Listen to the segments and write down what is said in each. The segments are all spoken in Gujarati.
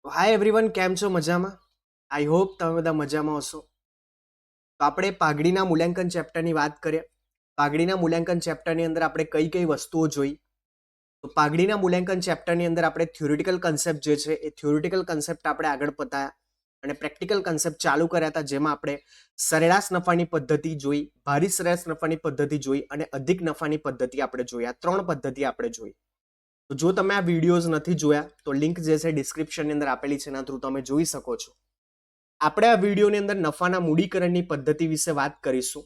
હાય એવરીવન, કેમ છો? મજામાં? આઈ હોપ તમે બધા મજામાં હશો. તો આપણે પાઘડીના મૂલ્યાંકન ચેપ્ટરની વાત કરીએ. પાઘડીના મૂલ્યાંકન ચેપ્ટરની અંદર આપણે કઈ કઈ વસ્તુઓ જોઈ? તો પાઘડીના મૂલ્યાંકન ચેપ્ટરની અંદર આપણે થિયોરિટિકલ કન્સેપ્ટ જે છે એ થિયોરિટિકલ કન્સેપ્ટ આપણે આગળ પતાયા અને પ્રેક્ટિકલ કન્સેપ્ટ ચાલુ કર્યા હતા, જેમાં આપણે સરેરાશ નફાની પદ્ધતિ જોઈ, ભારી સરેરાશ નફાની પદ્ધતિ જોઈ અને અધિક નફાની પદ્ધતિ આપણે જોઈ. આ 3 પદ્ધતિ આપણે જોઈ. તો જો તમે આ વિડીયોઝ નથી જોયા તો લિંક જે છે ડિસ્ક્રિપ્શનની અંદર આપેલી છે, એના થ્રુ તમે જોઈ શકો છો. આપણે આ વિડીયોની અંદર નફાના મૂડીકરણની પદ્ધતિ વિશે વાત કરીશું.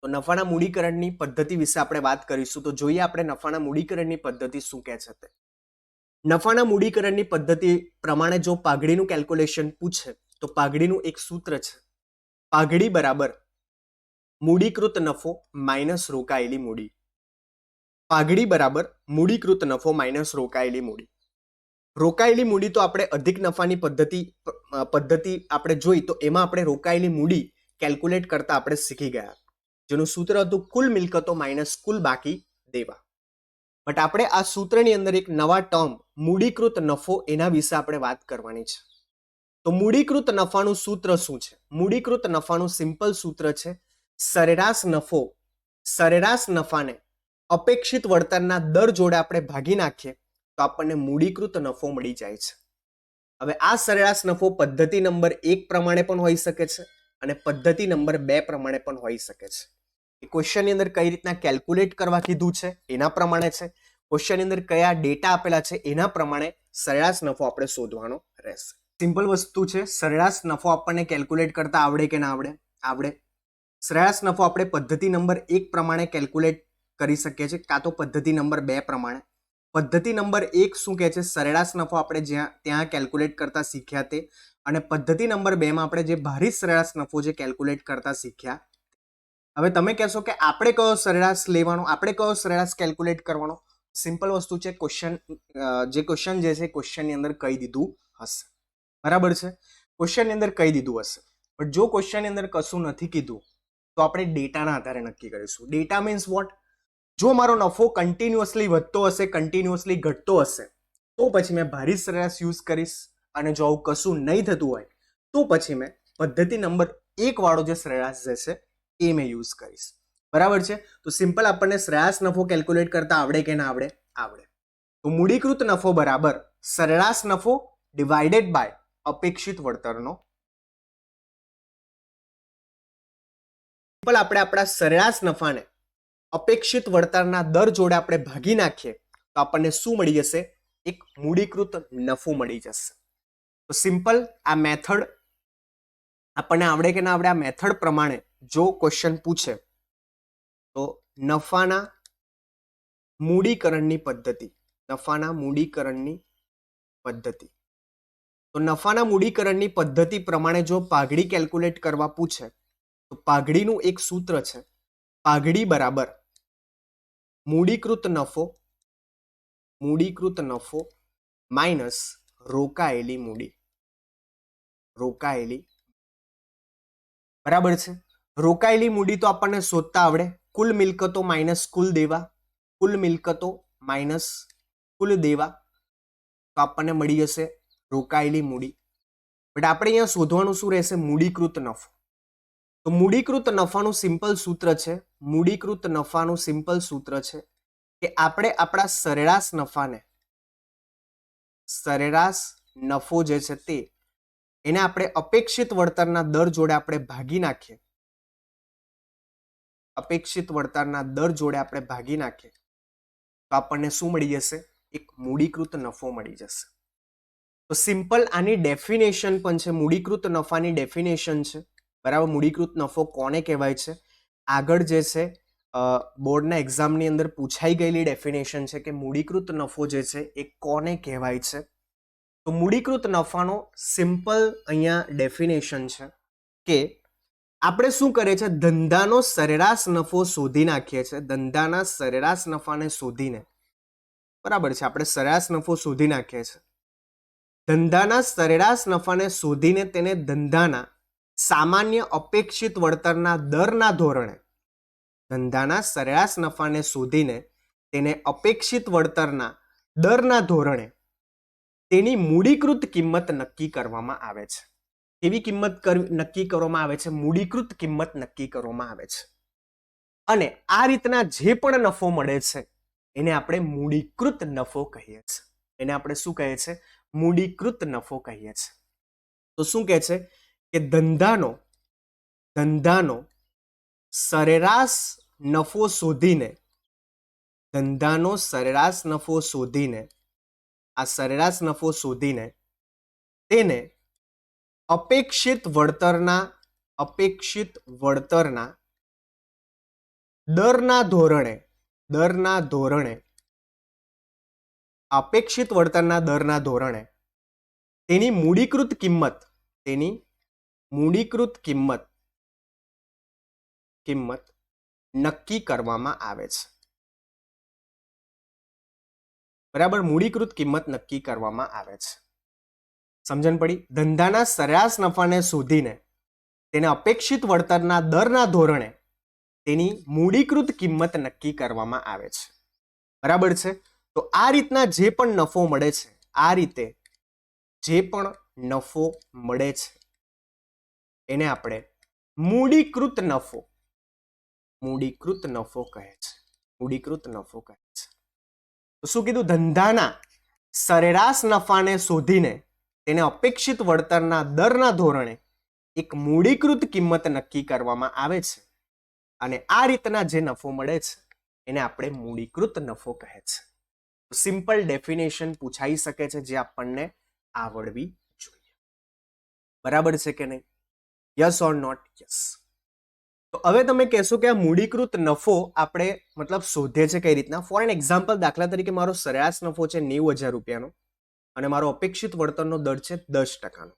તો નફાના મૂડીકરણની પદ્ધતિ વિશે આપણે વાત કરીશું. તો જોઈએ આપણે નફાના મૂડીકરણની પદ્ધતિ શું કહે છે તે. નફાના મૂડીકરણની પદ્ધતિ પ્રમાણે જો પાઘડીનું કેલ્ક્યુલેશન પૂછે તો પાઘડીનું એક સૂત્ર છે, પાઘડી બરાબર મૂડીકૃત નફો માઇનસ રોકાયેલી મૂડી. પાઘડી બરાબર મૂડીકૃત નફો માઇનસ રોકાયેલી મૂડી. રોકાયેલી મૂડી તો આપણે અધિક નફાની પદ્ધતિ આપણે જોઈ, તો એમાં આપણે રોકાયેલી મૂડી કેલ્ક્યુલેટ કરતા આપણે શીખી ગયા, જેનું સૂત્ર હતું કુલ મિલકતો માઇનસ કુલ બાકી દેવા. બટ આપણે આ સૂત્રની અંદર એક નવા ટર્મ મૂડીકૃત નફો, એના વિશે આપણે વાત કરવાની છે. તો મૂડીકૃત નફાનું સૂત્ર શું છે? મૂડીકૃત નફાનું સિમ્પલ સૂત્ર છે સરેરાશ નફાને અપેક્ષિત વળતરના દર જોડે આપણે ભાગી નાખીએ તો આપણને મૂડીકૃત નફો મળી જાય છે. હવે આ સરેરાશ નફો પદ્ધતિ નંબર 1 પ્રમાણે પણ હોઈ શકે છે અને પદ્ધતિ નંબર 2 પ્રમાણે પણ હોઈ શકે છે. એ ક્વેશ્ચનની અંદર કઈ રીતના કેલ્ક્યુલેટ કરવા કીધું છે એના પ્રમાણે છે, ક્વેશ્ચનની અંદર કયા ડેટા આપેલા છે એના પ્રમાણે સરેરાશ નફો આપણે શોધવાનો રહેશે. સિમ્પલ વસ્તુ છે, સરેરાશ નફો આપણને કેલ્ક્યુલેટ કરતા આવડે કે ના આવડે? આવડે. સરેરાશ નફો આપણે પદ્ધતિ નંબર 1 પ્રમાણે કેલ્ક્યુલેટ કરી શકીએ છીએ, કાં તો પદ્ધતિ નંબર 2 પ્રમાણે. પદ્ધતિ નંબર 1 શું કહે છે? સરેરાશ નફો આપણે ત્યાં કેલ્ક્યુલેટ કરતા શીખ્યા તે, અને પદ્ધતિ નંબર 2 માં આપણે જે ભારિત સરેરાશ નફો જે કેલ્ક્યુલેટ કરતા શીખ્યા. હવે તમે કહેશો કે આપણે કયો સરેરાશ લેવાનો, આપણે કયો સરેરાશ કેલ્ક્યુલેટ કરવાનો? સિમ્પલ વસ્તુ છે, ક્વેશ્ચન જે છે ક્વેશ્ચનની અંદર કહી દીધું હશે, બરાબર છે? ક્વેશ્ચનની અંદર કહી દીધું હશે. પણ જો ક્વેશ્ચનની અંદર કશું નથી કીધું તો આપણે ડેટાના આધારે નક્કી કરીશું. Data means what? જો મારો નફો કન્ટિન્યુઅસલી વધતો હશે, કન્ટિન્યુઅસલી ઘટતો હશે, તો પછી મેં ભારિત સરેરાશ યુઝ કરીશ, અને જો આવું કશું નહીં થતું હોય તો પછી મેં પદ્ધતિ નંબર 1 વાળો જે સરેરાશ જે છે એ મેં યુઝ કરીશ, બરાબર છે? તો સિમ્પલ આપણને સરેરાશ નફો કેલ્ક્યુલેટ કરતા આવડે કે ના આવડે? આવડે. તો મૂડીકૃત નફો બરાબર સરેરાશ નફો ડિવાઇડેડ બાય અપેક્ષિત વળતરનો. સિમ્પલ આપણે આપણા સરેરાશ નફાને અપેક્ષિત વળતરના દર જોડે આપણે ભાગી નાખીએ તો આપણને શું મળી જશે? એક મૂડીકૃત નફો મળી જશે. તો સિમ્પલ આ મેથડ આપણને આવડે કે ના આવડે? આ મેથડ પ્રમાણે જો ક્વેશ્ચન પૂછે તો નફાના મૂડીકરણની પદ્ધતિ, નફાના મૂડીકરણની પદ્ધતિ. તો નફાના મૂડીકરણની પદ્ધતિ પ્રમાણે જો પાઘડી કેલ્ક્યુલેટ કરવા પૂછે તો પાઘડીનું એક સૂત્ર છે, પાઘડી બરાબર મૂડીકૃત નફો માઇનસ રોકાયેલી મૂડી. બરાબર છે? રોકાયેલી મૂડી તો આપણને શોધતા આવડે, કુલ મિલકતો માઇનસ કુલ દેવા, કુલ મિલકતો માઇનસ કુલ દેવા, તો આપણને મળી જશે રોકાયેલી મૂડી. બટ આપણે અહીંયા શોધવાનું શું રહેશે? મૂડીકૃત નફો. તો મૂડીકૃત નફાનું સિમ્પલ સૂત્ર છે, મૂડીકૃત નફાનું સિમ્પલ સૂત્ર છે કે આપણે આપણા સરેરાશ નફો જે છે તે એને આપણે અપેક્ષિત વળતરના દર જોડે આપણે ભાગી નાખીએ, અપેક્ષિત વળતરના દર જોડે આપણે ભાગી નાખીએ તો આપણને શું મળી જશે? એક મૂડીકૃત નફો મળી જશે. તો સિમ્પલ આની ડેફિનેશન પણ છે, મૂડીકૃત નફાની ડેફિનેશન છે, બરાબર? મૂડીકૃત નફો કોને કહેવાય છે? આગળ જે છે બોર્ડના એક્ઝામની અંદર પૂછાઈ ગયેલી ડેફિનેશન છે કે મૂડીકૃત નફો જે છે એ કોને કહેવાય છે. તો મૂડીકૃત નફાનો સિમ્પલ અહીંયા ડેફિનેશન છે કે આપણે શું કરીએ છીએ? ધંધાનો સરેરાશ નફો શોધી નાખીએ છીએ, ધંધાના સરેરાશ નફાને શોધીને, બરાબર છે? આપણે સરેરાશ નફો શોધી નાખીએ છીએ, ધંધાના સરેરાશ નફાને શોધીને તેને ધંધાના સામાન્ય અપેક્ષિત વળતરના દરના ધોરણે, ધંધાના સરેરાશ નફાને શોધીને તેને અપેક્ષિત વળતરના દરના ધોરણે તેની મૂડીકૃત કિંમત નક્કી કરવામાં આવે છે. કેવી કિંમત નક્કી કરવામાં આવે છે? મૂડીકૃત કિંમત નક્કી કરવામાં આવે છે. અને આ રીતના જે પણ નફો મળે છે એને આપણે મૂડીકૃત નફો કહીએ છીએ. એને આપણે શું કહીએ છીએ? મૂડીકૃત નફો કહીએ છીએ. તો શું કહે છે કે ધંધાનો સરેરાશ નફો શોધીને આ સરેરાશ નફો શોધીને તેને અપેક્ષિત વળતરના દરના ધોરણે તેની મૂડીકૃત કિંમત નક્કી કરવામાં આવે છે. બરાબર, મૂડીકૃત કિંમત નક્કી કરવામાં આવે છે. સમજણ પડી? ધંધાના સરેરાશ નફાને શોધીને તેને અપેક્ષિત વળતરના દરના ધોરણે તેની મૂડીકૃત કિંમત નક્કી કરવામાં આવે છે. બરાબર છે. તો આ રીતના જે પણ નફો મળે છે, એને આપણે મૂડીકૃત નફો કહે છે. તો શું કીધું? ધંધાના સરેરાશ નફાને શોધીને તેને અપેક્ષિત વળતરના દરના ધોરણે એક મૂડીકૃત કિંમત નક્કી કરવામાં આવે છે. અને આ રીતના જે નફો મળે છે એને આપણે મૂડીકૃત નફો કહે છે. સિમ્પલ ડેફિનેશન પૂછાઈ શકે છે જે આપણને આવડવી જોઈએ. બરાબર છે કે નહીં? Yes or not? યસ. તો હવે તમે કહેશો કે આ મૂડીકૃત નફો આપણે મતલબ શોધે છે કઈ રીતના? ફોર એન એક્ઝામ્પલ, દાખલા તરીકે મારો સરેરાશ નફો છે 90,000 રૂપિયાનો અને મારો અપેક્ષિત વળતરનો દર છે 10%.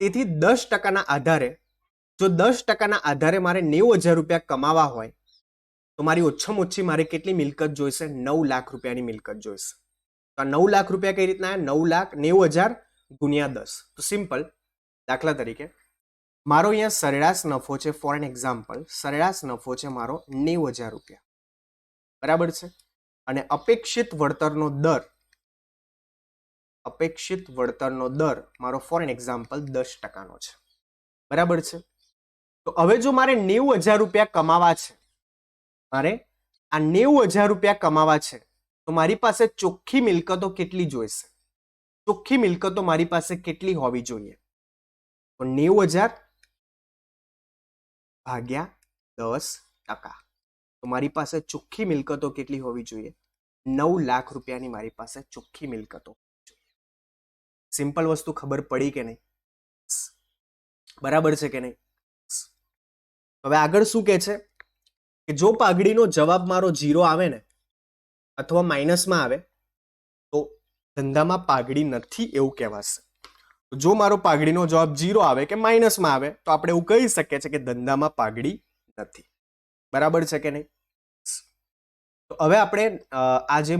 તેથી 10%ના આધારે, જો 10%ના આધારે મારે 90,000 રૂપિયા કમાવા હોય તો મારી ઓછામાં ઓછી મારે કેટલી મિલકત જોઈશે? 9 લાખ રૂપિયાની મિલકત જોઈશે. તો આ 9 લાખ રૂપિયા કઈ રીતના? 90,000 ગુણ્યા 10. તો સિમ્પલ, દાખલા તરીકે મારો અહીંયા સરેરાશ નફો છે, ફોર એન એક્ઝામ્પલ સરેરાશ નફો છે મારો 90,000 રૂપિયા. બરાબર છે. અને અપેક્ષિત વળતરનો દર મારો ફોર એન એક્ઝામ્પલ 10%નો છે. બરાબર છે. તો હવે જો મારે 90,000 રૂપિયા કમાવા છે, તો મારી પાસે ચોખ્ખી મિલકતો કેટલી જોઈશે? ચોખ્ખી મિલકતો મારી પાસે કેટલી હોવી જોઈએ? તો 90,000 ભાગ્યા 10%. તો મારી પાસે ચોખ્ખી મિલકતો કેટલી હોવી જોઈએ? 9 લાખ રૂપિયાની મારી પાસે ચોખ્ખી મિલકતો. સિમ્પલ વસ્તુ ખબર પડી કે નહીં? બરાબર છે કે નહીં? હવે આગળ શું કહે છે કે જો પાઘડીનો જવાબ મારો 0 આવે ને અથવા માઇનસમાં આવે તો ધંધામાં પાઘડી નથી એવું કહેવાશે. જો મારો પાઘડીનો જવાબ 0 આવે કે માઇનસમાં આવે તો આપણે એવું કહી શકીએ છીએ કે ધંધામાં પાઘડી નથી. બરાબર છે કે નહીં? તો હવે આપણે આ જે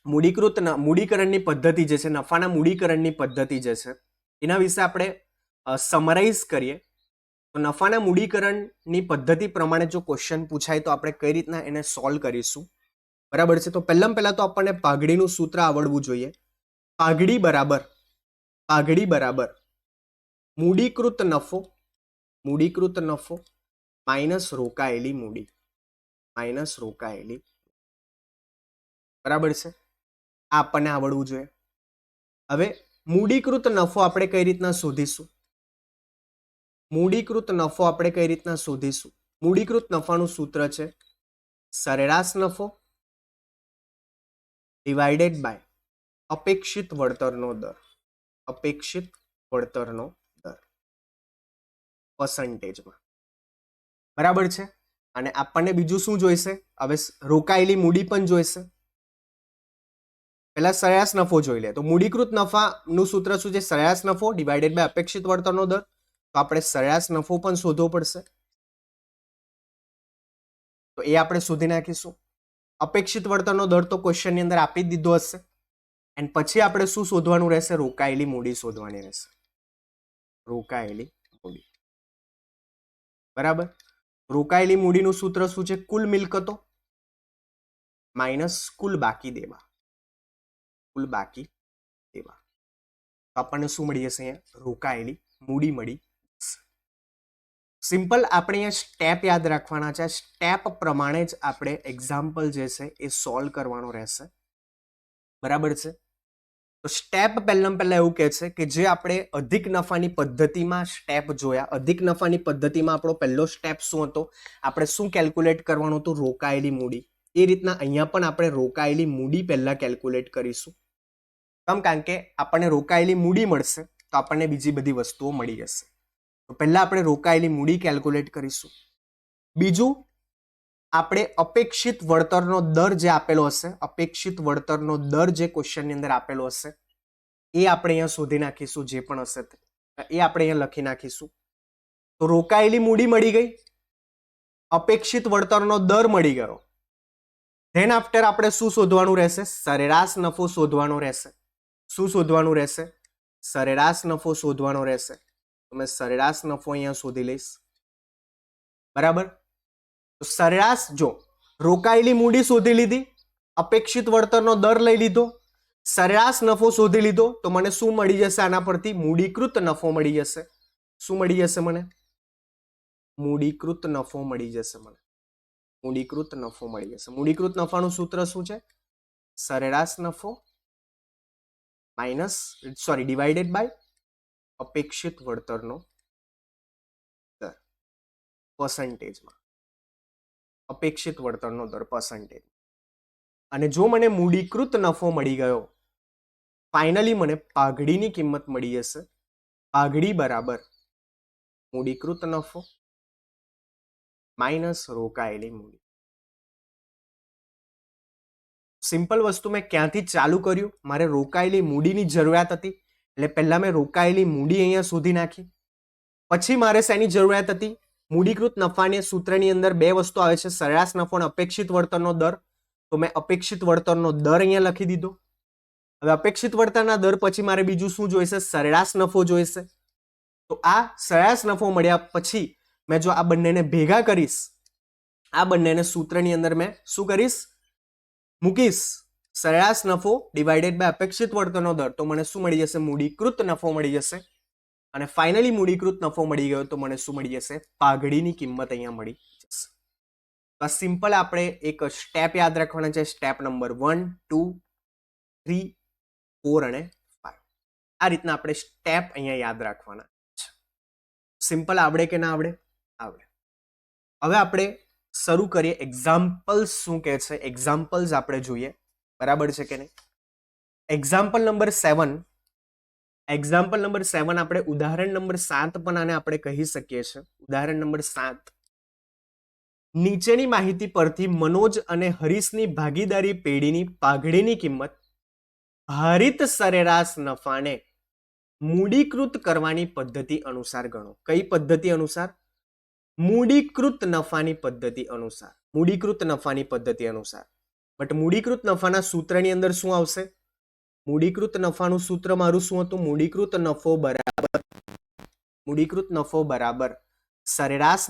મૂડીકરણની પદ્ધતિ જે છે, નફાના મૂડીકરણની પદ્ધતિ જે છે એના વિશે આપણે સમરાઇઝ કરીએ. તો નફાના મૂડીકરણની પદ્ધતિ પ્રમાણે જો ક્વેશ્ચન પૂછાય તો આપણે કઈ રીતના એને સોલ્વ કરીશું? બરાબર છે. તો પહેલા તો આપણને પાઘડીનું સૂત્ર આવડવું જોઈએ. પાઘડી બરાબર મૂડીકૃત નફો માઇનસ રોકાયેલી મૂડી. બરાબર છે. આ આપણને આવડવું જોઈએ. હવે મૂડીકૃત નફો આપણે કઈ રીતના શોધીશું? મૂડીકૃત નફાનું સૂત્ર છે સરેરાશ નફો ડિવાઇડેડ બાય અપેક્ષિત વળતરનો દર પર્સન્ટેજમાં. બરાબર છે. અને આપણને બીજું શું જોઈશે? હવે રોકાયેલી મૂડી પણ જોઈશે. પહેલા સરેરાશ નફો જોઈ લે. તો મૂડીકૃત નફાનું સૂત્ર શું છે? સરેરાશ નફો ડિવાઇડેડ બાય અપેક્ષિત વળતરનો દર. તો આપણે સરેરાશ નફો પણ શોધવો પડશે. તો એ આપણે શોધી નાખીશું. અપેક્ષિત વળતરનો દર તો ક્વેશ્ચનની અંદર આપી જ દીધો હશે. એન્ડ પછી આપણે શું શોધવાનું રહેશે? રોકાયેલી મૂડી શોધવાની રહેશે. બરાબર. રોકાયેલી મૂડીનું સૂત્ર શું છે? કુલ મિલકતો માઇનસ કુલ બાકી દેવા. કુલ બાકી દેવા. તો આપણને શું મળી જશે? અહીંયા રોકાયેલી મૂડી મળી જશે. સિમ્પલ આપણે અહીંયા સ્ટેપ યાદ રાખવાના છે. સ્ટેપ પ્રમાણે જ આપણે એક્ઝામ્પલ જે છે એ સોલ્વ કરવાનો રહેશે. બરાબર છે? તો સ્ટેપ પહેલા એવું કહે છે કે જે આપણે અધિક નફાની પદ્ધતિમાં સ્ટેપ જોયા, અધિક નફાની પદ્ધતિમાં આપણો પહેલો સ્ટેપ શું હતો? આપણે શું કેલ્ક્યુલેટ કરવાનું હતું? રોકાયેલી મૂડી. એ રીતના અહીંયા પણ આપણે રોકાયેલી મૂડી પહેલા કેલ્ક્યુલેટ કરીશું. કારણ કે આપણને રોકાયેલી મૂડી મળશે તો આપણને બીજી બધી વસ્તુઓ મળી જશે. તો પહેલા આપણે રોકાયેલી મૂડી કેલ્ક્યુલેટ કરીશું. બીજું, આપણે અપેક્ષિત વળતરનો દર જે આપેલો હશે, અપેક્ષિત વળતરનો દર જે ક્વેશ્ચનની અંદર આપેલો હશે એ આપણે અહીંયા શોધી નાખીશું. જે પણ હશે એ આપણે અહીંયા લખી નાખીશું. તો રોકાયેલી મૂડી મળી ગઈ, અપેક્ષિત વળતરનો દર મળી ગયો. ધેન આફ્ટર આપણે શું શોધવાનું રહેશે? સરેરાશ નફો શોધવાનો રહેશે. શું શોધવાનું રહેશે? સરેરાશ નફો શોધવાનો રહેશે. તો મેં સરેરાશ નફો અહીંયા શોધી લઈશ. બરાબર? તો સરેરાશ, જો રોકાયેલી મૂડી શોધી લીધી, અપેક્ષિત વળતરનો દર લઈ લીધો, સરેરાશ નફો શોધી લીધો, તો મને શું મળી જશે? આના પરથી મૂડીકૃત નફો મળી જશે. શું મળી જશે મને? મૂડીકૃત નફો મળી જશે. મને મૂડીકૃત નફો મળી જશે. મૂડીકૃત નફાનું સૂત્ર શું છે? સરેરાશ નફો ડિવાઇડેડ બાય અપેક્ષિત વળતરનો દર પર્સન્ટેજમાં. અપેક્ષિત વળતરનો દર પર્સન્ટેજ. અને જો મને મૂડીકૃત નફો મળી ગયો, ફાઇનલી મને પાઘડીની કિંમત મળી જશે. પાઘડી બરાબર મૂડીકૃત નફો માઇનસ રોકાયેલી મૂડી. સિમ્પલ વસ્તુ મેં ક્યાંથી ચાલુ કર્યું? મારે રોકાયેલી મૂડીની જરૂરિયાત હતી એટલે પહેલા મેં રોકાયેલી મૂડી અહીંયા શોધી નાખી. પછી મારે શેની જરૂરિયાત હતી? મૂડીકૃત નફાની સૂત્રની અંદર બે વસ્તુ આવે છે, સરેરાશ નફો અને અપેક્ષિત વળતરનો દર. તો મેં અપેક્ષિત વળતરનો દર અહીંયા લખી દીધો. હવે અપેક્ષિત વળતરના દર પછી મારે બીજું શું જોઈશે? સરેરાશ નફો જોઈશે. તો આ સરેરાશ નફો મળ્યા પછી મેં જો આ બંનેને ભેગા કરીશ, આ બંનેને સૂત્રની અંદર મેં શું કરીશ? મૂકીશ. સરેરાશ નફો ડિવાઇડેડ બાય અપેક્ષિત વળતરનો દર, તો મને શું મળી જશે? મૂડીકૃત નફો મળી જશે. અને ફાઇનલી મૂડીકૃત નફો મળી ગયો તો મને શું મળી જશે? પાઘડીની કિંમત અહીંયા મળી જશે. તો આ સિમ્પલ આપણે એક સ્ટેપ યાદ રાખવાના છે. સ્ટેપ નંબર 1, 2, 3, 4 અને 5. આ રીતના આપણે સ્ટેપ અહીંયા યાદ રાખવાના છે. સિમ્પલ આવડે કે ના આવડે? આવડે. હવે આપણે શરૂ કરીએ. એક્ઝામ્પલ્સ શું કહે છે? એક્ઝામ્પલ્સ આપણે જોઈએ. બરાબર છે કે નહીં? Example number 7. એક્ઝામ્પલ નંબર 7 આપણે ઉદાહરણ નંબર 7 પણ આને આપણે કહી શકીએ છીએ. ઉદાહરણ નંબર 7. નીચેની માહિતી પરથી મનોજ અને હરીશની ભાગીદારી પેઢીની પાઘડીની કિંમત ભારિત સરેરાશ નફાને મૂડીકૃત કરવાની પદ્ધતિ અનુસાર ગણો. કઈ પદ્ધતિ અનુસાર? મૂડીકૃત નફાની પદ્ધતિ અનુસાર. મૂડીકૃત નફાની પદ્ધતિ અનુસાર. બટ મૂડીકૃત નફાના સૂત્રની અંદર શું આવશે? મૂડીકૃત નફાનું સૂત્ર મારું શું હતું? મૂડીકૃત નફો બરાબર સરેરાશ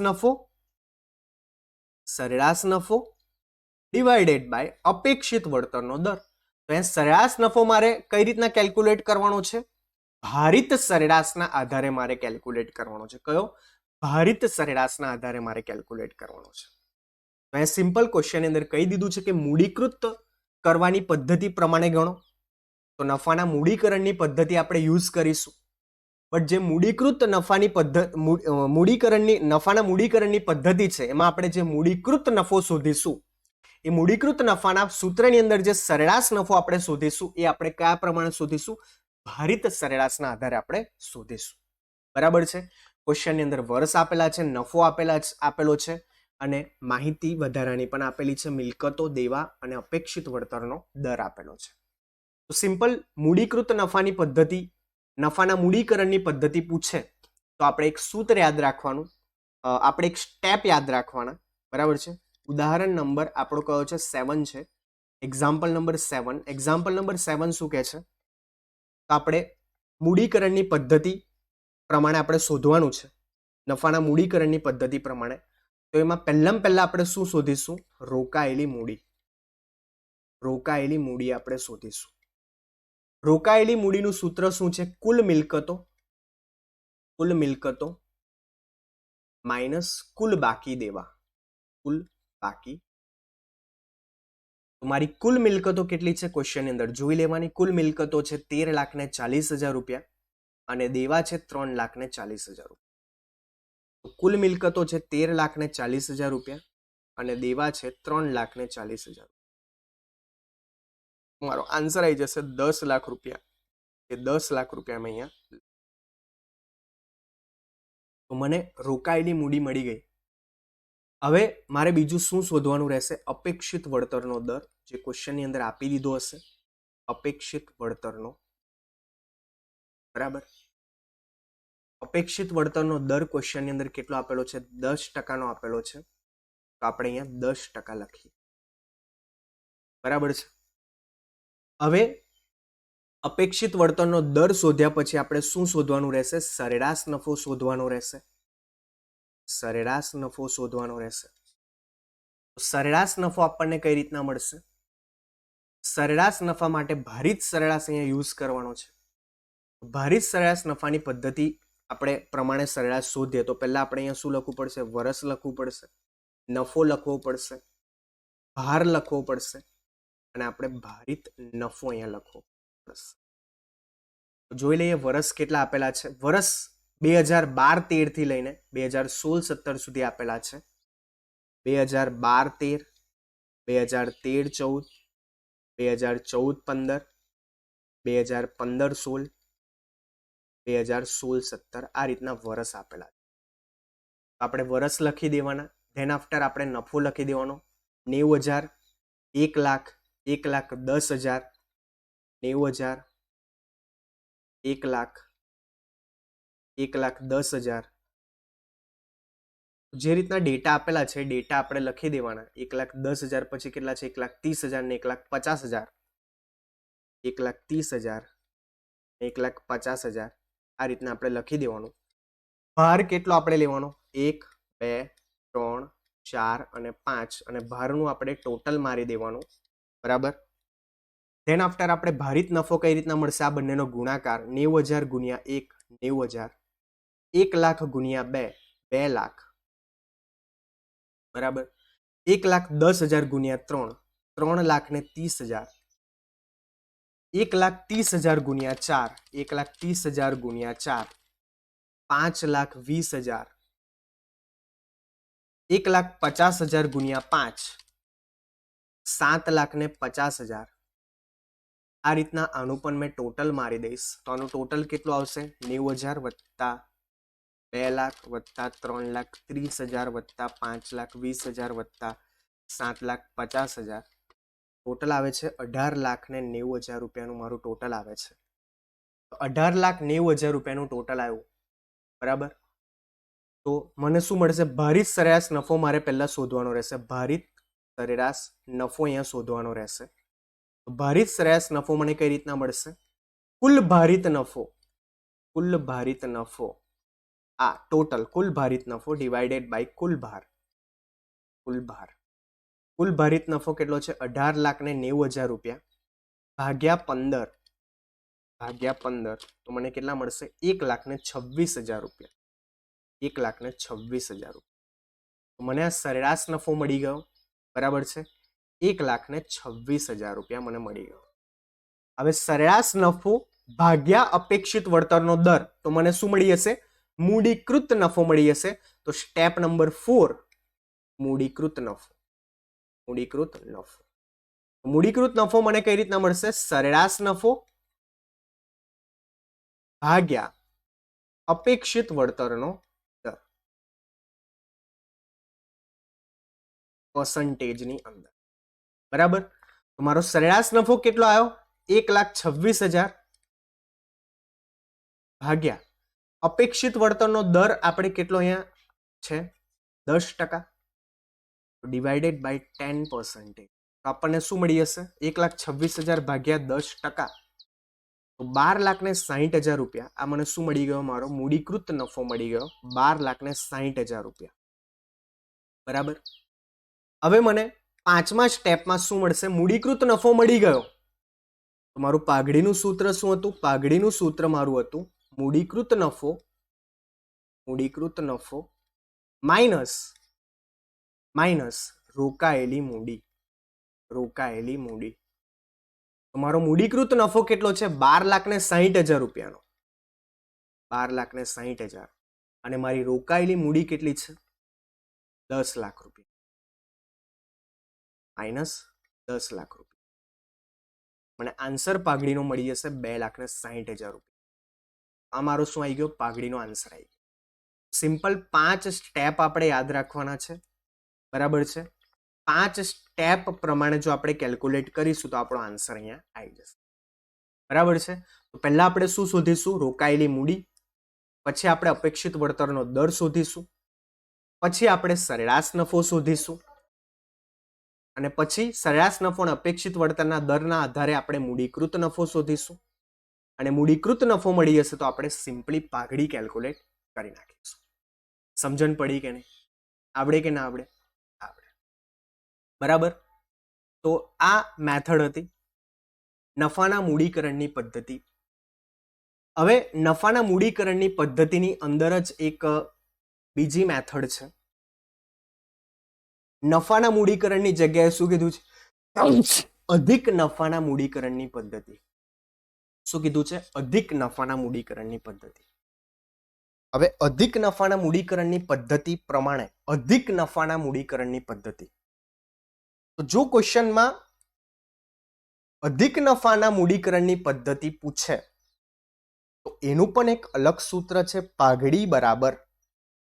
નફો ડિવાઇડેડ બાય અપેક્ષિત વળતરનો દર. તો એ સરેરાશ નફો મારે કઈ રીતના કેલ્ક્યુલેટ કરવાનો છે? ભારિત સરેરાશના આધારે મારે કેલ્ક્યુલેટ કરવાનો છે. કયો? ભારિત સરેરાશના આધારે મારે કેલ્ક્યુલેટ કરવાનો છે. તો એ સિમ્પલ ક્વેશ્ચનની અંદર કહી દીધું છે કે મૂડીકૃત કરવાની પદ્ધતિ પ્રમાણે ગણો. તો નફાના મૂડીકરણની પદ્ધતિ આપણે યુઝ કરીશું. બટ જે મૂડીકૃત નફાની નફાના મૂડીકરણની પદ્ધતિ છે એમાં આપણે જે મૂડીકૃત નફો શોધીશું, એ મૂડીકૃત નફાના સૂત્રની અંદર જે સરેરાશ નફો આપણે શોધીશું એ આપણે કયા પ્રમાણે શોધીશું? ભારિત સરેરાશના આધારે આપણે શોધીશું. બરાબર છે? ક્વેશ્ચનની અંદર વર્ષ આપેલા છે, નફો આપેલો છે અને માહિતી વધારાની પણ આપેલી છે. મિલકતો, દેવા અને અપેક્ષિત વળતરનો દર આપેલો છે. તો સિમ્પલ મૂડીકૃત નફાની પદ્ધતિ, નફાના મૂડીકરણની પદ્ધતિ પૂછે તો આપણે એક સૂત્ર યાદ રાખવાનું, આપણે એક સ્ટેપ યાદ રાખવાના. બરાબર છે? ઉદાહરણ નંબર આપણો કયો છે? 7 છે. Example number 7. એક્ઝામ્પલ નંબર 7 શું કહે છે? તો આપણે મૂડીકરણની પદ્ધતિ પ્રમાણે આપણે શોધવાનું છે. નફાના મૂડીકરણની પદ્ધતિ પ્રમાણે. તો એમાં પહેલા આપણે શું શોધીશું? રોકાયેલી મૂડી આપણે શોધીશું. રોકાયેલી મૂડીનું સૂત્ર શું છે? કુલ મિલકતો માઇનસ કુલ બાકી દેવા. કુલ બાકી. મારી કુલ મિલકતો કેટલી છે ક્વેશ્ચનની અંદર જોઈ લેવાની. કુલ મિલકતો છે 13,40,000 રૂપિયા અને દેવા છે 3,40,000 રૂપિયા. કુલ મિલકતો છે 13,40,000 રૂપિયા અને દેવા છે 3,40,000. મારો આન્સર આવી જશે 10 લાખ રૂપિયા. એ 10 લાખ રૂપિયા મેં અહીંયા. તો મને રોકાયેલી મૂડી મળી ગઈ. હવે મારે બીજું શું શોધવાનું રહેશે? અપેક્ષિત વળતરનો દર, જે ક્વેશ્ચનની અંદર આપી દીધો હશે. અપેક્ષિત વળતરનો, બરાબર. અપેક્ષિત વળતરનો દર ક્વેશ્ચનની અંદર કેટલો આપેલો છે? 10% આપેલો છે. તો આપણે અહીંયા 10% લખીએ, બરાબર છે. હવે અપેક્ષિત વળતરનો દર શોધ્યા પછી આપણે શું શોધવાનું રહેશે? સરેરાશ નફો શોધવાનો રહેશે. સરેરાશ નફો શોધવાનો રહેશે. સરેરાશ નફો આપણને કઈ રીતના મળશે? સરેરાશ નફા માટે ભારિત સરેરાશ અહીંયા યુઝ કરવાનો છે. ભારિત સરેરાશ નફાની પદ્ધતિ આપણે પ્રમાણે સરેરાશ શોધીએ તો પહેલા આપણે અહીંયા શું લખવું પડશે? વર્ષ લખવું પડશે, નફો લખવો પડશે, ભાર લખવો પડશે અને આપણે ભારિત નફો અહીંયા લખવો પડશે. જોઈ લઈએ વર્ષ કેટલા આપેલા છે. વર્ષ 2012-13 થી લઈને 2016-17 સુધી આપેલા છે. 2012-13, 2013-14, 2014-15, 2015-16, 2016-17 આ રીતના વર્ષ આપેલા છે. આપણે વર્ષ લખી દેવાના. ધેન આફ્ટર આપણે નફો લખી દેવાનો. 90,000, 1 લાખ, 1,10,000, 90,000, 1 લાખ, 1,10,000. જે રીતના ડેટા આપેલા છે ડેટા આપણે લખી દેવાના. 1,10,000 પછી કેટલા છે? 1,30,000 ને 1,50,000, 1,30,000, 1,50,000 આ રીતના આપણે લખી દેવાનું. ભાર કેટલો આપણે લેવાનો? 1, 2, 3, 4 અને 5 અને ભારનું આપણે ટોટલ મારી દેવાનું, બરાબર. ધેન આફ્ટર આપણે ભારિત નફો કઈ રીતના મળશે? આ બંનેનો ગુણાકાર 90,000 ગુણ્યા 1, 90,000, 1 લાખ ગુણ્યા 2, 2 લાખ, બરાબર. 1,10,000 ગુણ્યા 3, 3,30,000, 1,30,000 ગુણ્યા 4, 1,30,000 ગુણ્યા 4, 5,20,000, 1,50,000 ગુણ્યા 5, 7,50,000. આ રીતના આનું પણ મેં ટોટલ મારી દઈશ તો આનું ટોટલ કેટલું આવશે? 90,000 વત્તા 2 લાખ વત્તા 3,30,000 વત્તા 5,20,000 વત્તા 7,50,000. ટોટલ આવે છે 18,90,000 રૂપિયાનું મારું ટોટલ આવે છે. 18,90,000 રૂપિયાનું ટોટલ આવ્યું, બરાબર. તો મને શું મળશે? ભારિત સરેરાશ નફો મારે પહેલા શોધવાનો રહેશે. ભારિત સરેરાશ નફો અહીંયા શોધવાનો રહેશે. ભારિત સરેરાશ નફો મને કઈ રીતના મળશે? કુલ ભારિત નફો, કુલ ભારિત નફો આ ટોટલ કુલ ભારિત નફો ડિવાઇડેડ બાય કુલ ભાર. કુલ ભાર, કુલ ભારિત નફો કેટલો છે? 18,90,000 રૂપિયા ભાગ્યા 15, ભાગ્યા 15 તો મને કેટલા મળશે? 1,26,000 રૂપિયા. 1,26,000 રૂપિયા. તો મને આ સરેરાશ નફો મળી ગયો, બરાબર છે. 1,26,000 રૂપિયા મને મળી ગયો. હવે સરેરાશ નફો ભાગ્યા અપેક્ષિત વળતરનો દર તો મને શું મળી હશે? મૂડીકૃત નફો મળી હશે. તો સ્ટેપ નંબર 4 મૂડીકૃત નફો. મૂડીકૃત નફો, મૂડીકૃત નફો મને કઈ રીતના મળશે? સરેરાશ નફો ભાગ્યા અપેક્ષિત વળતરનો દર પર્સન્ટેજની અંદર, બરાબર. તો મારો સરેરાશ નફો કેટલો આવ્યો? 1,26,000 ભાગ્યા અપેક્ષિત વળતરનો દર આપણે કેટલો અહીંયા છે? 10%. Divided by 10%. તો આપણને શું મળી હશે? 1,26,000 ભાગ્યા 10%. તો 12,60,000 રૂપિયા. આ મને શું મળી ગયો? મારો મૂડીકૃત નફો મળી ગયો 12,60,000 રૂપિયા, બરાબર. હવે મને પાંચમા સ્ટેપમાં શું મળશે? મૂડીકૃત નફો મળી ગયો. તો મારું પાઘડીનું સૂત્ર શું હતું? પાઘડીનું સૂત્ર મારું હતું મૂડીકૃત નફો માઇનસ રોકાયેલી મૂડી. તો મારો મૂડીકૃત નફો કેટલો છે? 12,60,000 રૂપિયાનો. 12,60,000. અને મારી રોકાયેલી મૂડી કેટલી છે? 10 લાખ રૂપિયા. માઇનસ 10 લાખ રૂપિયા. મને આન્સર પાઘડીનો મળી જશે 2,60,000 રૂપિયા. આ મારો શું આવી ગયો? પાઘડીનો આન્સર આવી ગયો. સિમ્પલ 5 સ્ટેપ આપણે યાદ રાખવાના છે. બરાબર છે? 5 સ્ટેપ પ્રમાણે જો આપણે કેલ્ક્યુલેટ કરીશું તો આપણો આન્સર અહીંયા આવી જશે. બરાબર છે? તો પહેલા આપણે શું શોધીશું? રોકાયેલી મૂડી. પછી આપણે અપેક્ષિત વળતરનો દર શોધીશું. પછી આપણે સરેરાશ નફો શોધીશું. અને પછી સરેરાશ નફો અને અપેક્ષિત વળતરના દરના આધારે આપણે મૂડીકૃત નફો શોધીશું. અને મૂડીકૃત નફો મળી જશે તો આપણે સિમ્પલી પાઘડી કેલ્ક્યુલેટ કરી નાખીશું. સમજણ પડી કે નહીં? આવડે કે ના આવડે? આવડે. બરાબર. તો આ મેથડ હતી નફાના મૂડીકરણની પદ્ધતિ. હવે નફાના મૂડીકરણની પદ્ધતિની અંદર જ એક બીજી મેથડ છે. નફાના મૂડીકરણની જગ્યાએ શું કીધું છે? અધિક નફાના મૂડીકરણની પદ્ધતિ. શું કીધું છે? અધિક નફાના મૂડીકરણની પદ્ધતિ. હવે અધિક નફાના મૂડીકરણની પદ્ધતિ પ્રમાણે અધિક નફાના મૂડીકરણની પદ્ધતિ. તો જો ક્વેશ્ચનમાં અધિક નફાના મૂડીકરણની પદ્ધતિ પૂછે તો એનું પણ એક અલગ સૂત્ર છે. પાઘડી બરાબર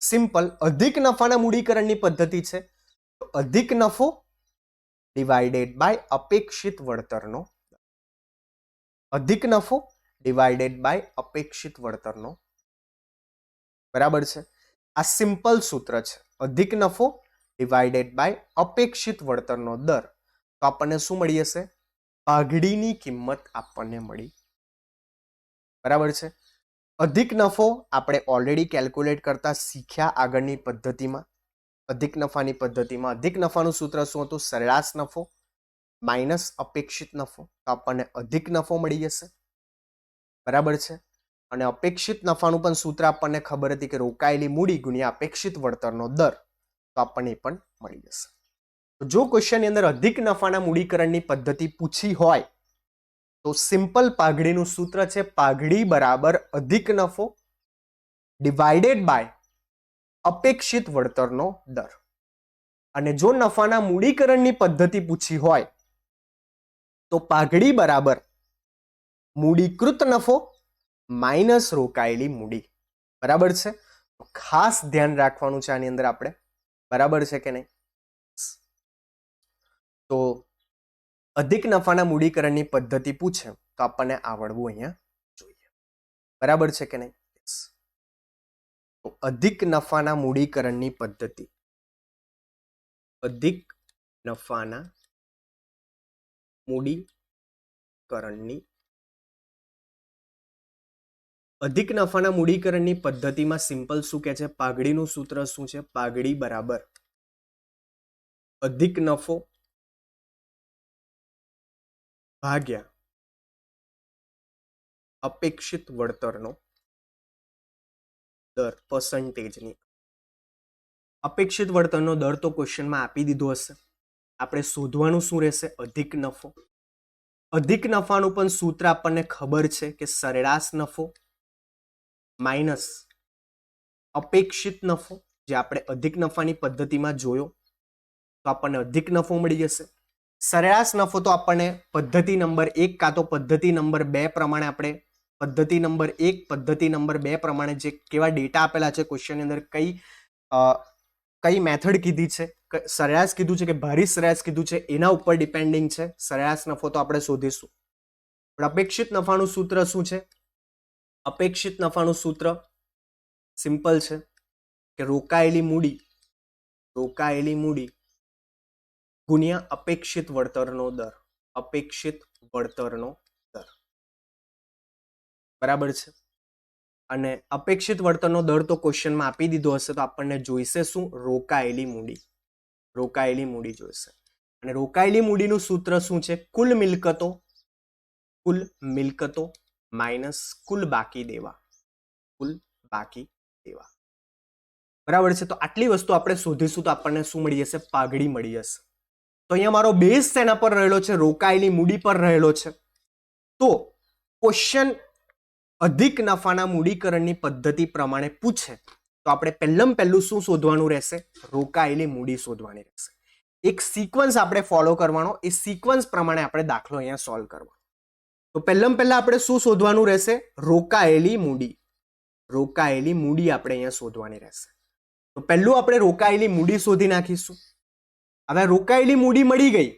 સિમ્પલ અધિક નફાના મૂડીકરણની પદ્ધતિ છે તો અધિક નફો ડિવાઇડેડ બાય અપેક્ષિત વળતરનો. અધિક નફો ડિવાઇડેડ બાય અપેક્ષિત વળતરનો. બરાબર છે? આ સિમ્પલ સૂત્ર છે. અધિક નફો ડિવાઇડેડ બાય અપેક્ષિત વળતરનો દર. તો આપણને શું મળી હશે? પાઘડીની કિંમત આપણને મળી. બરાબર છે? અધિક નફો આપણે ઓલરેડી કેલ્ક્યુલેટ કરતા શીખ્યા આગળની પદ્ધતિમાં. અધિક નફાની પદ્ધતિમાં અધિક નફાનું સૂત્ર શું હતું? સરેરાશ નફો માઇનસ અપેક્ષિત નફો. તો આપણને અધિક નફો મળી જશે. બરાબર છે? અને અપેક્ષિત નફાનું પણ સૂત્ર આપણને ખબર હતી કે રોકાયેલી મૂડી ગુણ્યા અપેક્ષિત વળતરનો દર. તો આપણને પણ મળી જશે. તો જો ક્વેશ્ચનની અંદર અધિક નફાના મૂડીકરણની પદ્ધતિ પૂછી હોય તો સિમ્પલ પાઘડીનું સૂત્ર છે પાઘડી બરાબર અધિક નફો ડિવાઇડેડ બાય અપેક્ષિત વળતરનો દર. અને જો નફાના મૂડીકરણની પદ્ધતિ પૂછી હોય તો પાઘડી બરાબર મૂડીકૃત નફો માઇનસ રોકાયેલી મૂડી. બરાબર છે? તો ખાસ ધ્યાન રાખવાનું છે આની અંદર આપણે. બરાબર છે કે નહીં? તો અધિક નફાના મૂડીકરણની પદ્ધતિ પૂછે તો આપણને આવડવું અહીંયા જોઈએ. બરાબર છે કે નહીં? તો અધિક નફાના મૂડીકરણની પદ્ધતિ. અધિક નફાના મૂડીકરણની પદ્ધતિમાં સિમ્પલ શું કહે છે? પાઘડીનું સૂત્ર શું છે? પાઘડી બરાબર અધિક નફો ભાગ્યા અપેક્ષિત વળતરનો દર પર્સન્ટેજની. અપેક્ષિત વળતરનો દર તો ક્વેશ્ચનમાં આપી દીધો હશે. આપણે શોધવાનું શું રહેશે? અધિક નફો. અધિક નફાનું પણ સૂત્ર આપણને ખબર છે કે સરેરાશ નફો માઇનસ અપેક્ષિત નફો. જે આપણે અધિક નફાની પદ્ધતિમાં જોયો તો આપણને અધિક નફો મળી જશે. સરેરાશ નફો તો આપણને પદ્ધતિ નંબર 1 કાં તો પદ્ધતિ નંબર 2 પ્રમાણે આપણે પદ્ધતિ નંબર 1 પદ્ધતિ નંબર 2 પ્રમાણે જે કેવા ડેટા આપેલા છે ક્વેશ્ચનની અંદર કઈ મેથડ કીધી છે, સરેરાશ કીધું છે કે ભારી સરેરાશ કીધું છે એના ઉપર ડિપેન્ડિંગ છે. સરેરાશ નફો તો આપણે શોધીશું. પણ અપેક્ષિત નફાનું સૂત્ર શું છે? અપેક્ષિત નફાનું સૂત્ર સિમ્પલ છે કે રોકાયેલી મૂડી ગુણ્યા અપેક્ષિત વળતરનો દર. અપેક્ષિત વળતરનો દર. બરાબર છે? અને અપેક્ષિત વળતરનો દર તો ક્વેશ્ચનમાં આપી દીધો હશે તો આપણને જોઈશે શું? રોકાયેલી મૂડી જોઈશે. અને રોકાયેલી મૂડીનું સૂત્ર શું છે? કુલ મિલકતો કુલ મિલકતો માઇનસ કુલ બાકી દેવા, કુલ બાકી દેવા. બરાબર છે. તો આટલી વસ્તુ આપણે શોધીશું તો આપણને શું મળી જશે? પાઘડી મળી જશે. તો અહીંયા મારો બેઝ શેના પર રહેલો છે? રોકાયેલી મૂડી પર રહેલો છે. તો ક્વેશ્ચન અધિક નફાના મૂડીકરણની પદ્ધતિ પ્રમાણે પૂછે તો આપણે પહેલું શું શોધવાનું રહેશે? રોકાયેલી મૂડી શોધવાની રહેશે. એક સિક્વન્સ આપણે ફોલો કરવાનો, એ સિક્વન્સ પ્રમાણે આપણે દાખલો અહીંયા સોલ્વ કરવાનો. તો પહેલા આપણે શું શોધવાનું રહેશે? રોકાયેલી મૂડી. રોકાયેલી મૂડી આપણે અહીંયા શોધવાની રહેશે. તો પહેલું આપણે રોકાયેલી મૂડી શોધી નાખીશું. હવે રોકાયેલી મૂડી મળી ગઈ.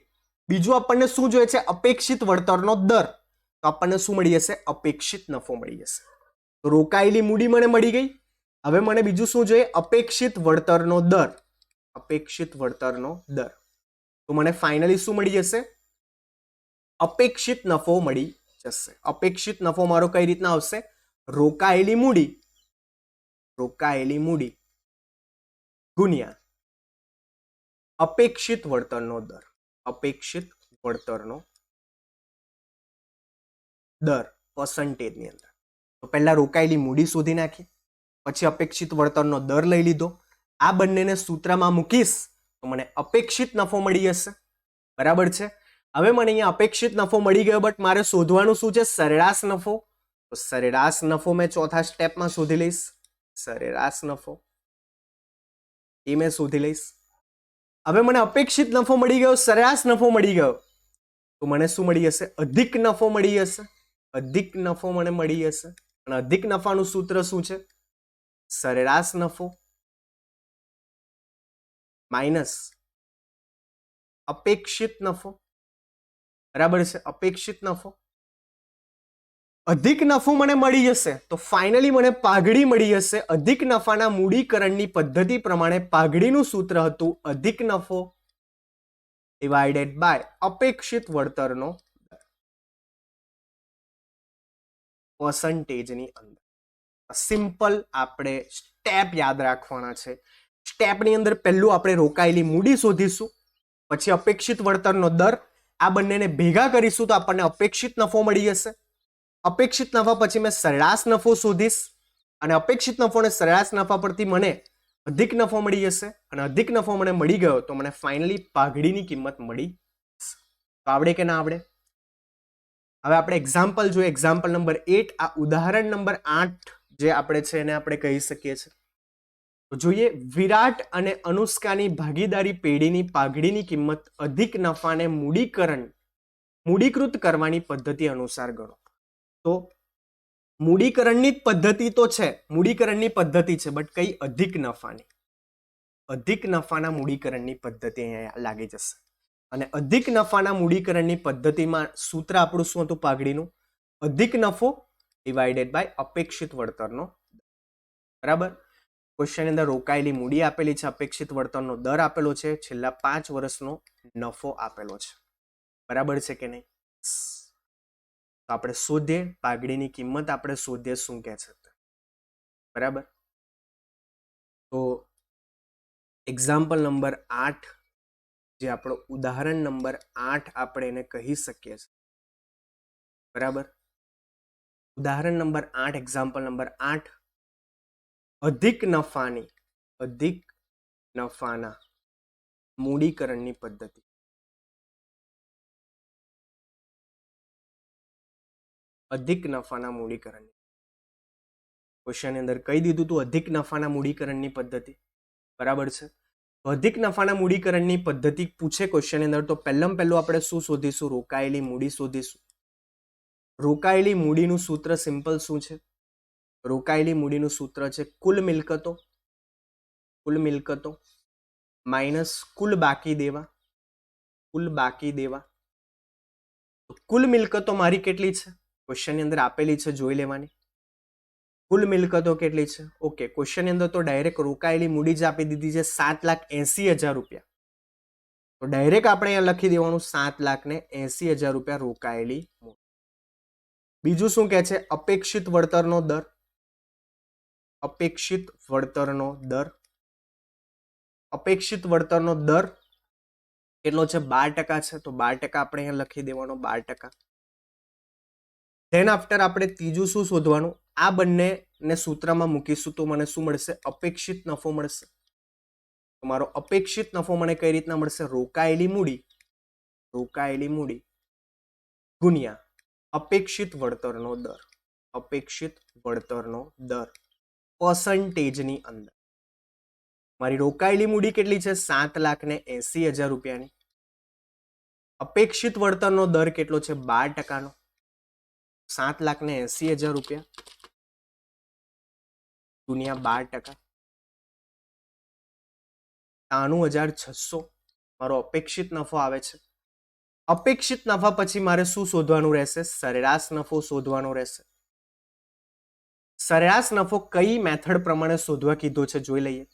બીજું આપણને શું જોઈએ છે? અપેક્ષિત વળતરનો દર. તો આપણને શું મળી જશે? અપેક્ષિત નફો મળી જશે. તો રોકાયેલી મૂડી મને મળી ગઈ. હવે મને બીજું શું જોઈએ? અપેક્ષિત વળતરનો દર. અપેક્ષિત વળતરનો દર. તો મને ફાઇનલી શું મળી જશે? અપેક્ષિત નફો મળી જશે. અપેક્ષિત નફો મારો કઈ રીતના આવશે? રોકાયેલી મૂડી, રોકાયેલી મૂડી ગુણ્યા અપેક્ષિત વળતરનો દર. અપેક્ષિત વળતરનો દર પર્સન્ટેજની અંદર. તો પહેલા રોકાયેલી મૂડી શોધી નાખી, પછી અપેક્ષિત વળતરનો દર લઈ લીધો. આ બંનેને સૂત્રમાં મૂકીશ તો મને અપેક્ષિત નફો મળી જશે. બરાબર છે. હવે મને અહીંયા અપેક્ષિત નફો મળી ગયો, બટ મારે શોધવાનું શું છે? સરેરાશ નફો. તો સરેરાશ નફો મેં ચોથા સ્ટેપમાં શોધી લઈશ. સરેરાશ નફો એ મેં શોધી લઈશ. હવે મને અપેક્ષિત નફો મળી ગયો, સરેરાશ નફો મળી ગયો, તો મને શું મળી જશે? અધિક નફો મળી જશે. અધિક નફો મને મળી જશે. અને અધિક નફાનું સૂત્ર શું છે? સરેરાશ નફો માઇનસ અપેક્ષિત નફો. બરાબર છે. અપેક્ષિત નફો. અધિક નફો મને મળી જશે તો ફાઇનલી મને પાઘડી મળી જશે. અધિક નફાના મૂડીકરણની પદ્ધતિ પ્રમાણે પાઘડીનું સૂત્ર હતું અધિક નફો ડિવાઇડેડ બાય અપેક્ષિત વળતરનો પર્સન્ટેજની અંદર. સિમ્પલ આપણે સ્ટેપ યાદ રાખવાના છે. સ્ટેપની અંદર પહેલું આપણે રોકાયેલી મૂડી શોધીશું, પછી અપેક્ષિત વળતરનો દર. આ બંનેને ભેગા કરીશું તો આપણને અપેક્ષિત નફો મળી જશે. અપેક્ષિત નફા પછી મેં સરેરાશ નફો શોધીશ, અને અપેક્ષિત નફો અને સરેરાશ નફા પરથી મને અધિક નફો મળી જશે. અને અધિક નફો મને મળી ગયો તો મને ફાઇનલી પાઘડીની કિંમત મળી જશે. તો આવડે કે ના આવડે? હવે આપણે એક્ઝામ્પલ જોઈએ. Example number 8. આ ઉદાહરણ નંબર 8 જે આપણે છે એને આપણે કહી શકીએ છીએ. તો જોઈએ, વિરાટ અને અનુષ્કાની ભાગીદારી પેઢીની પાઘડીની કિંમત અધિક નફાને મૂડીકૃત કરવાની પદ્ધતિ અનુસાર ગણો. તો મૂડીકરણની જ પદ્ધતિ તો છે, મૂડીકરણની પદ્ધતિ છે, બટ કઈ? અધિક નફાની. અધિક નફાના મૂડીકરણની પદ્ધતિ અહીંયા લાગી જશે. અને અધિક નફાના મૂડીકરણની પદ્ધતિમાં સૂત્ર આપણું શું હતું? પાઘડીનું અધિક નફો ડિવાઇડેડ બાય અપેક્ષિત વળતરનો. બરાબર. ક્વેશ્ચન અંદર રોકાયેલી મૂડી આપેલી છે, અપેક્ષિત વળતરનો દર આપેલો છે, છેલ્લા 5 વર્ષનો નફો આપેલો છે. બરાબર છે કે નહીં? તો આપણે શોધીએ પાઘડીની કિંમત. આપણે શોધીએ શું કહે છે. બરાબર. તો એક્ઝામ્પલ નંબર 8 જે આપણો ઉદાહરણ નંબર 8 આપણે એને કહી શકીએ છીએ. બરાબર. ઉદાહરણ નંબર 8, એક્ઝામ્પલ નંબર 8. અધિક નફાના મૂડીકરણની પદ્ધતિ. અધિક નફાના મૂડીકરણ. ક્વેશ્ચન અંદર કહી દીધું તું અધિક નફાના મૂડીકરણની પદ્ધતિ. બરાબર છે. અધિક નફાના મૂડીકરણની પદ્ધતિ પૂછે ક્વેશ્ચન અંદર તો પહેલું આપણે શું શોધીશું? રોકાયેલી મૂડી શોધીશું. રોકાયેલી મૂડીનું સૂત્ર સિમ્પલ શું છે? રોકાયેલી મૂડીનું સૂત્ર છે કુલ મિલકતો. કુલ મિલકતો માઇનસ કુલ બાકી દેવા. કુલ બાકી દેવા. કુલ મિલકતો મારી કેટલી છે? ક્વેશ્ચનની અંદર આપેલી છે, જોઈ લેવાની. કુલ મિલકતો કેટલી છે? ઓકે, ક્વેશ્ચનની અંદર તો ડાયરેક્ટ રોકાયેલી મૂડી જ આપી દીધી છે 7,80,000 રૂપિયા. તો ડાયરેક્ટ આપણે અહીંયા લખી દેવાનું 7,80,000 રૂપિયા રોકાયેલી મૂડી. બીજું શું કહે છે? અપેક્ષિત વળતરનો દર. અપેક્ષિત વળતરનો દર. અપેક્ષિત વળતરનો દર કેટલો છે? 12% છે. તો 12% આપણે અહીંયા લખી દેવાનો. 12%. ધેન આફ્ટર આપણે ત્રીજું શું શોધવાનું, આ બંનેને સૂત્રમાં મૂકીશું તો મને શું મળશે, અપેક્ષિત નફો મળશે. તો મારો અપેક્ષિત નફો મને કઈ રીતના મળશે, રોકાયેલી મૂડી ગુણ્યા અપેક્ષિત વળતરનો દર, અપેક્ષિત વળતરનો દર પર્સન્ટેજની અંદર. મારી રોકાયેલી મૂડી કેટલી છે, 7,80,000 રૂપિયાની. અપેક્ષિત વળતરનો દર કેટલો છે, 12%. 7,80,000 રૂપિયા ગુણ્યા 12%, 93,600 મારો અપેક્ષિત નફો આવે છે. અપેક્ષિત નફા પછી મારે શું શોધવાનું રહેશે, સરેરાશ નફો શોધવાનો રહેશે. સરેરાશ નફો કઈ મેથડ પ્રમાણે શોધવા કીધો છે જોઈ લઈએ.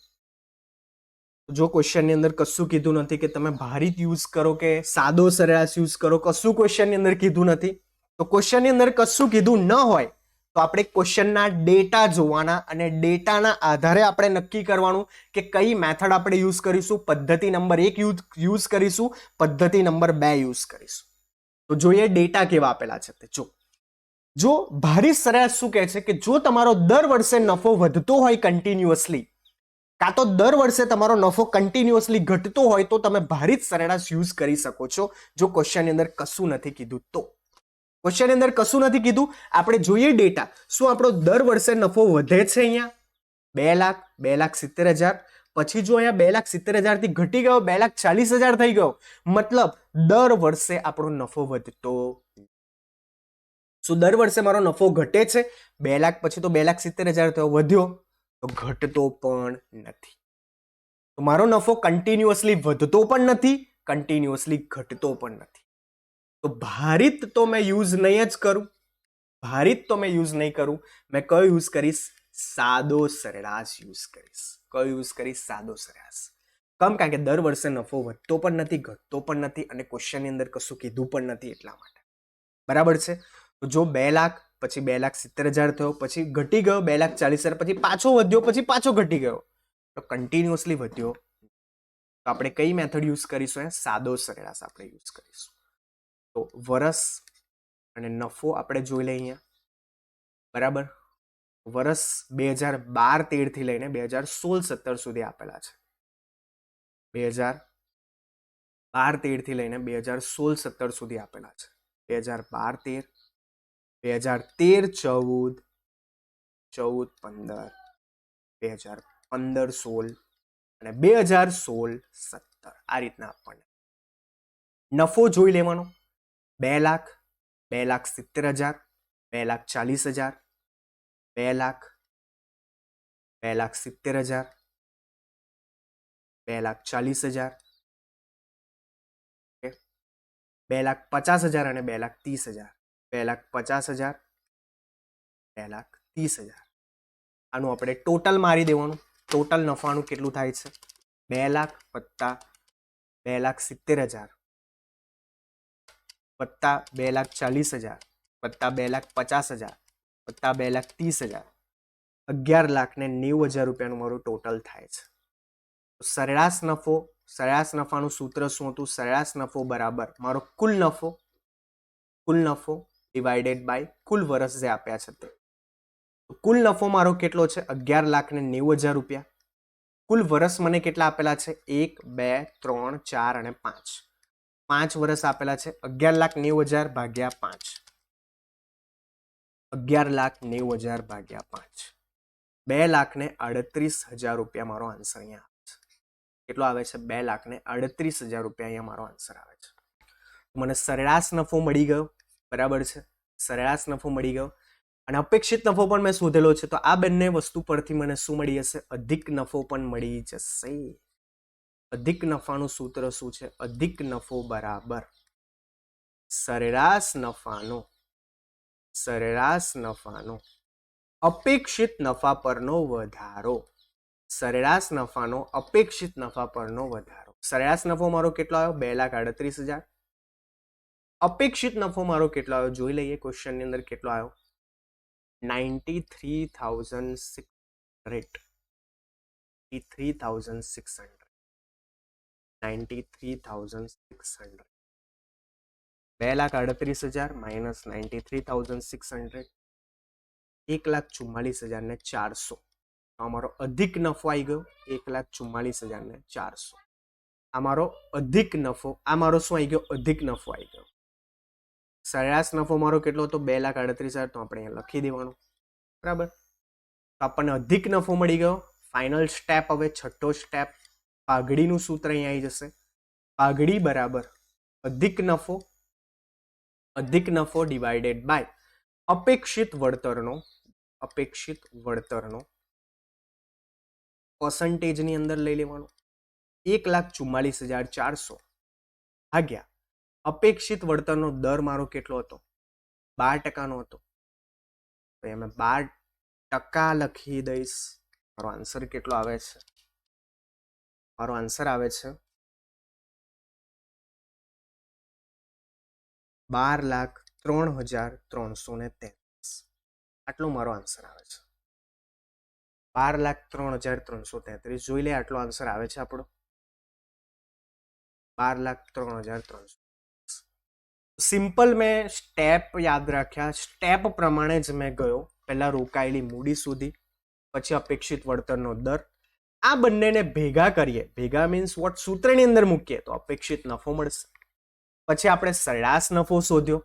જો ક્વેશ્ચનની અંદર કશું કીધું નથી કે તમે ભારિત યુઝ કરો કે સાદો સરેરાશ યુઝ કરો, કશું ક્વેશ્ચનની અંદર કીધું નથી. તો ક્વેશ્ચનની અંદર કશું કીધું ન હોય તો આપણે ક્વેશ્ચનના ડેટા જોવાના અને ડેટાના આધારે આપણે નક્કી કરવાનું કે કઈ મેથડ આપણે યુઝ કરીશું. પદ્ધતિ નંબર 1 યુઝ કરીશું, પદ્ધતિ નંબર 2 યુઝ કરીશું. તો જોઈએ ડેટા કેવા આપેલા છે તે. જો ભારિત સરેરાશ શું કહે છે કે જો તમારો દર વર્ષે નફો વધતો હોય કન્ટિન્યુઅસલી, કાં તો દર વર્ષે તમારો નફો કન્ટિન્યુઅસલી ઘટતો હોય તો તમે ભારિત સરેરાશ યુઝ કરી શકો છો. જો ક્વેશ્ચનની અંદર કશું નથી કીધું તો. ક્વેશ્ચનની અંદર કશું નથી કીધું, આપણે જોઈએ ડેટા. શું આપણો દર વર્ષે નફો વધે છે? અહીંયા 2,70,000. પછી જો અહીંયા 2,70,000 થી ઘટી ગયો 2,40,000 થઈ ગયો, મતલબ દર વર્ષે આપણો નફો વધતો. શું દર વર્ષે મારો નફો ઘટે છે? 2 લાખ પછી તો 2,70,000 થયો, વધ્યો તો ઘટતો પણ નથી. તો મારો નફો કન્ટિન્યુઅસલી વધતો પણ નથી, કન્ટિન્યુઅસલી ઘટતો પણ નથી. તો ભારિત તો મેં યુઝ નહીં જ કરું, ભારિત તો મેં યુઝ નહીં કરું. મેં કયો યુઝ કરીશ? સાદો સરેરાશ યુઝ કરીશ. કયો યુઝ કરીશ? સાદો સરેરાશ. કારણ કે દર વર્ષે નફો વધતો પણ નથી, ઘટતો પણ નથી અને ક્વેશ્ચનની અંદર કશું કીધું પણ નથી એટલા માટે. બરાબર છે. તો જો 2 લાખ પછી 2,70,000 થયો, પછી ઘટી ગયો 2,40,000, પછી પાછો વધ્યો, પછી પાછો ઘટી ગયો, તો કન્ટિન્યુઅસલી વધ્યો. તો આપણે કઈ મેથડ યુઝ કરીશું? સાદો સરેરાશ આપણે યુઝ કરીશું. તો વર્ષ અને નફો આપણે જોઈ લઈએ અહીંયા. બરાબર. વર્ષ 2012-13 થી લઈને 2016-17 સુધી આપેલા છે. 2012-13 થી લઈને 2016-17 સુધી આપેલા છે. 2012-13, 2013-14, 14-15, 2015-16 અને 2016-17 આ રીતના આપણને નફો જોઈ લેવાનો. 2 લાખ, 2,70,000, 2,40,000, 2 લાખ, 2,70,000, 2,40,000, 2,50,000 અને 2,30,000. 2,50,000, 2,30,000. આનું આપણે ટોટલ મારી દેવાનું. ટોટલ નફાનું કેટલું થાય છે? 2 લાખ વત્તા 2,70,000 વત્તા 2,40,000 વત્તા 2,50,000 વત્તા 2,30,000, 11,90,000 રૂપિયાનું મારું ટોટલ થાય છે. સરેરાશ નફાનું સૂત્ર શું હતું? સરેરાશ નફો બરાબર મારો કુલ નફો ડિવાઇડેડ બાય કુલ વર્ષ જે આપ્યા છે તે. કુલ નફો મારો કેટલો છે? 11,90,000 રૂપિયા. કુલ વર્ષ મને કેટલા આપેલા છે? 1, 2, 3, 4 અને 5. 5 વર્ષ આપેલા છે. 11,90,000 ભાગ્યા 5. 11,90,000 ભાગ્યા 5. 2,38,000 રૂપિયા મારો આન્સર અહીંયા આવે છે. કેટલો આવે છે? 2,38,000 રૂપિયા અહીંયા મારો આન્સર આવે છે. મને સરેરાશ નફો મળી ગયો. બરાબર છે. સરેરાશ નફો મળી ગયો અને અપેક્ષિત નફો પણ મેં શોધેલો છે. તો આ બંને વસ્તુ પરથી મને શું મળી જશે? અધિક નફો પણ મળી જશે. અધિક નફાનું સૂત્ર શું છે? અધિક નફો બરાબર સરેરાશ નફાનો અપેક્ષિત નફા પરનો વધારો. સરેરાશ નફાનો અપેક્ષિત નફા પરનો વધારો. સરેરાશ નફો મારો કેટલો આવ્યો? 2,38,000. અપેક્ષિત નફો મારો કેટલો આવ્યો જોઈ લઈએ. ક્વેશ્ચનની અંદર કેટલો આવ્યો? 93,600. 93,600. 2,38,000 માઇનસ 93,600 1,44,400. તો અમારો અધિક નફો આવી ગયો 1,44,400. આ મારો અધિક નફો, આ મારો શું આવી ગયો? અધિક નફો આવી ગયો. સરેરાશ નફો મારો કેટલો હતો? 2,38,000. તો આપણે અહીંયા લખી દેવાનું. બરાબર. તો આપણને અધિક નફો મળી ગયો. ફાઇનલ સ્ટેપ, હવે છઠ્ઠો સ્ટેપ, પાઘડીનું સૂત્ર અહીંયા આવી જશે. પાઘડી બરાબર અધિક નફો ડિવાઇડેડ બાય અપેક્ષિત વળતરનો પર્સન્ટેજની અંદર લઈ લેવાનું. 1,44,400 ભાગ્યા અપેક્ષિત વળતરનો દર મારો કેટલો હતો? 12% હતો. તો એમાં 12% લખી દઈશ. મારો આન્સર કેટલો આવે છે? મારો આન્સર આવે છે 12,03,333. આટલો મારો આન્સર આવે છે. 12,03,333. જોઈ લે આટલો આન્સર આવે છે આપણો 12,03,333. સિમ્પલ મેં સ્ટેપ યાદ રાખ્યા. સ્ટેપ પ્રમાણે જ મેં ગયો. પહેલા રોકાયેલી મૂડી સુધી, પછી અપેક્ષિત વળતરનો દર. આ બંનેને ભેગા કરીએ, ભેગા મીન્સ વોટ, સૂત્રની અંદર મૂકીએ તો અપેક્ષિત નફો મળશે. પછી આપણે સરેરાશ નફો શોધ્યો.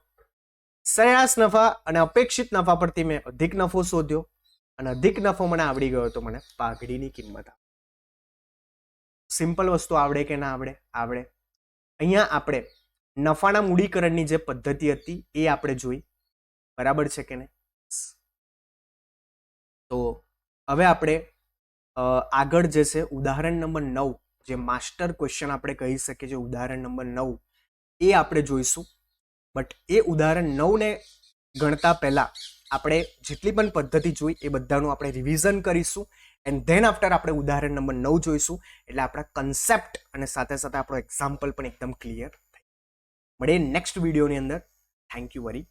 સરેરાશ નફા અને અપેક્ષિત નફા પરથી મેં અધિક નફો શોધ્યો, અને અધિક નફો મને આવડી ગયો તો મને પાઘડીની કિંમત. સિમ્પલ વસ્તુ આવડે કે ના આવડે? આવડે. અહીંયા આપણે નફાના મૂડીકરણની જે પદ્ધતિ હતી એ આપણે જોઈ. બરાબર છે કે નહીં? તો હવે આપણે આગળ જે છે ઉદાહરણ નંબર 9, જે માસ્ટર ક્વેશ્ચન આપણે કહી શકીએ છીએ, ઉદાહરણ નંબર 9 એ આપણે જોઈશું. બટ એ ઉદાહરણ 9 ને ગણતા પહેલા આપણે જેટલી પણ પદ્ધતિ જોઈ એ બધાનું આપણે રિવિઝન કરીશું. એન્ડ ધેન આફ્ટર આપણે ઉદાહરણ નંબર 9 જોઈશું. એટલે આપણા કન્સેપ્ટ અને સાથે સાથે આપણો એક્ઝામ્પલ પણ એકદમ ક્લિયર થાય. મળીએ નેક્સ્ટ વિડીયોની અંદર. Thank you very